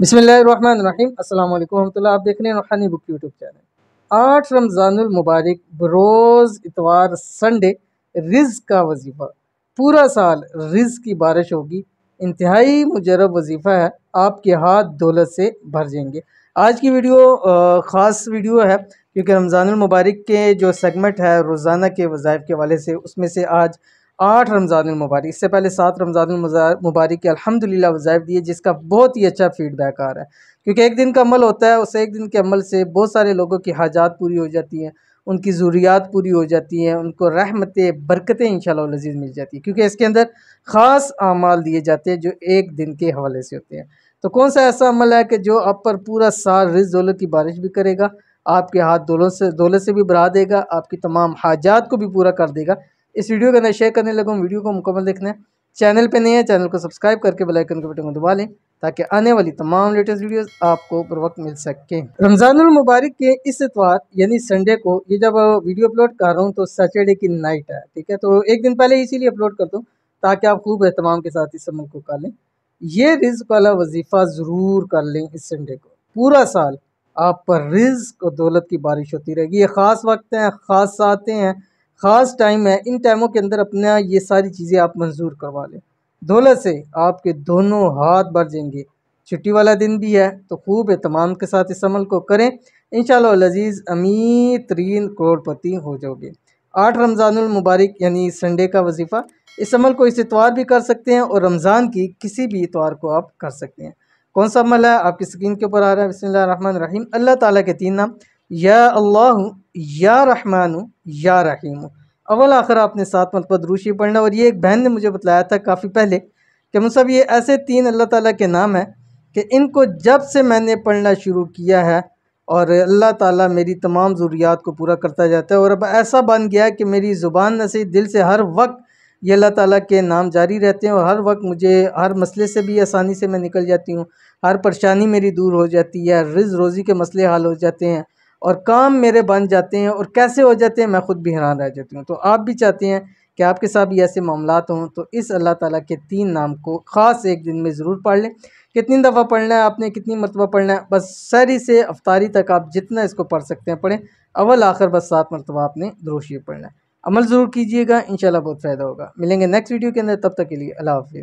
बिस्मिल्लाहिर्रहमानिर्रहीम अस्सलाम वालेकुम रहमतुल्लाह। आप देख रहे हैं रूहानी बुक यूट्यूब चैनल। 8 रमज़ानुल मुबारक बरोज़ इतवार संडे रिज़्क़ का वजीफ़ा। पूरा साल रिज़्क़ की बारिश होगी। इंतहाई मुजरब वजीफ़ा है, आपके हाथ दौलत से भर जाएंगे। आज की वीडियो ख़ास वीडियो है क्योंकि रमज़ानुल मुबारक के जो सेगमेंट है रोज़ाना के वज़ाइफ के हवाले से, उसमें से आज 8 रमज़ानुल मुबारक, इससे पहले 7 रमज़ानुल मुबारक के अल्हम्दुलिल्लाह वज़ाइफ दिए, जिसका बहुत ही अच्छा फीडबैक आ रहा है। क्योंकि एक दिन का अमल होता है, उस एक दिन के अमल से बहुत सारे लोगों की हाजात पूरी हो जाती हैं, उनकी ज़रूरियात पूरी हो जाती हैं, उनको रहमतें बरकतें इंशाअल्लाह लज़ीज़ मिल जाती हैं, क्योंकि इसके अंदर ख़ास अमाल दिए जाते हैं जो एक दिन के हवाले से होते हैं। तो कौन सा ऐसा अमल है कि जो आप पर पूरा साल रिज़्क़ दौलत की बारिश भी करेगा, आपके हाथ दौलत से भी बढ़ा देगा, आपकी तमाम हाजात को भी पूरा कर देगा। इस वीडियो को अंदर शेयर करने लगा हूँ। वीडियो को मुकम्मल देखना है। चैनल पे नहीं है, चैनल को सब्सक्राइब करके बेल आइकन के बटन को दबा लें ताकि आने वाली तमाम लेटेस्ट वीडियोस आपको बर वक्त मिल सके। रमज़ानुल मुबारक के इस इतवार यानी संडे को ये जब वीडियो अपलोड कर रहा हूँ तो सैटरडे की नाइट है, ठीक है। तो एक दिन पहले इसीलिए अपलोड कर दूँ ताकि आप खूब एहतमाम के साथ इस अमल को कर लें। ये रिज़्क़ वाला वजीफ़ा ज़रूर कर लें इस संडे को। पूरा साल आप पर रिज़्क़ और दौलत की बारिश होती रहेगी। ये ख़ास वक्त हैं, ख़ास सातें हैं, ख़ास टाइम है। इन टाइमों के अंदर अपना ये सारी चीज़ें आप मंजूर करवा लें। दौलत से आपके दोनों हाथ भर जाएंगे। छुट्टी वाला दिन भी है तो खूब एहतमाम के साथ इस अमल को करें। इंशाअल्लाह लजीज़ अमीर तरीन करोड़पति हो जाओगे। 8 रमज़ानुल मुबारक यानी संडे का वजीफ़ा, इस अमल को इस इतवार भी कर सकते हैं और रमज़ान की किसी भी इतवार को आप कर सकते हैं। कौन सा अमल है आपकी स्क्रीन के ऊपर आ रहा है। बिस्मिल्लाहिर्रहमानिर्रहीम। अल्लाह ताला के 3 नाम, या अल्लाह, या रहमानु, या रहीम। अव्वल आखिर आपने 7 मरतबा दुरूद शरीफ पढ़ना। और ये एक बहन ने मुझे बताया था काफ़ी पहले कि मुझे ये ऐसे 3 अल्लाह ताला के नाम हैं कि इनको जब से मैंने पढ़ना शुरू किया है और अल्लाह ताला मेरी तमाम ज़रूरियात को पूरा करता जाता है। और अब ऐसा बन गया है कि मेरी ज़ुबान न से दिल से हर वक्त ये अल्लाह ताला के नाम जारी रहते हैं और हर वक्त मुझे हर मसले से भी आसानी से मैं निकल जाती हूँ। हर परेशानी मेरी दूर हो जाती है, रिज़्क़ रोज़ी के मसले हल हो जाते हैं और काम मेरे बन जाते हैं। और कैसे हो जाते हैं मैं ख़ुद भी हैरान रह जाती हूँ। तो आप भी चाहते हैं कि आपके साथ भी ऐसे मामलात हों तो इस अल्लाह ताला के 3 नाम को ख़ास एक दिन में ज़रूर पढ़ लें। कितनी दफ़ा पढ़ना है आपने, कितनी मरतबा पढ़ना है, बस सहरी से अफ्तारी तक आप जितना इसको पढ़ सकते हैं पढ़ें। अव्वल आखिर बस 7 मरतबा आपने दुरूद शरीफ पढ़ना है। अमल ज़रूर कीजिएगा, इंशाअल्लाह बहुत फ़ायदा होगा। मिलेंगे नेक्स्ट वीडियो के अंदर, तब तक के लिए अल्लाह हाफ़िज़।